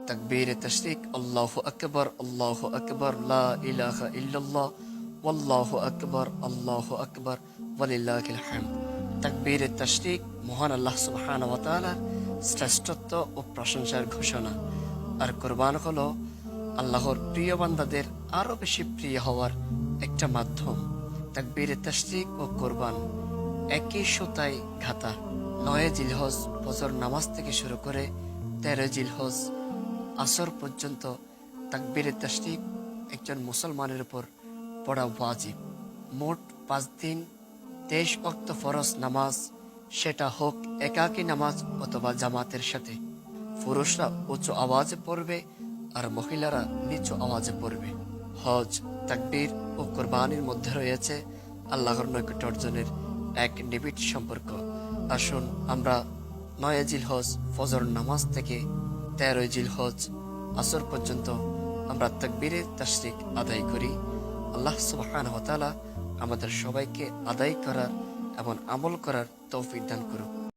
তাকবীর তাশরিক, আল্লাহু আকবার, লা ইলাহা ইল্লাল্লাহ, আল্লাহু আকবার, ওয়ালিল্লাহিল হামদ। তাকবীর তাশরিক মহান আল্লাহ সুবহানাহু ওয়া তাআলার শ্রেষ্ঠত্ব ও প্রশংসার ঘোষণা। আর কুরবান হলো আল্লাহর প্রিয় বান্দাদের আরো বেশি প্রিয় হওয়ার একটা মাধ্যম। তাকবীর তাশরিক ও কুরবান একই সুতায় ঘাতা। 9 জিলহজ ফজর নামাজ থেকে শুরু করে 13 জিলহজ আসর পর্যন্ত তাকবীর তাশরিক একজন মুসলমানের উপর পড়া ওয়াজিব। মোট 5 দিন 23 ওয়াক্ত ফরজ নামাজ, সেটা হোক একাকী নামাজ অথবা জামাতের সাথে। পুরুষরা উচ্চ আওয়াজে পড়বে আর মহিলারা নিচু আওয়াজে পড়বে। হজ, তাকবীর ও কোরবানির মধ্যে রয়েছে আল্লাহর নৈকট্য অর্জনের এক নিবিড় সম্পর্ক। আসুন আমরা 9 জিলহজ ফজর নামাজ থেকে 13 জিলহজ আসর পর্যন্ত আমরা তাকবীরের তাশরিক আদায় করি। আল্লাহ সুবহানাহু ওয়া তাআলা আমাদের সবাইকে আদায় করার এবং আমল করার তৌফিক দান করুন।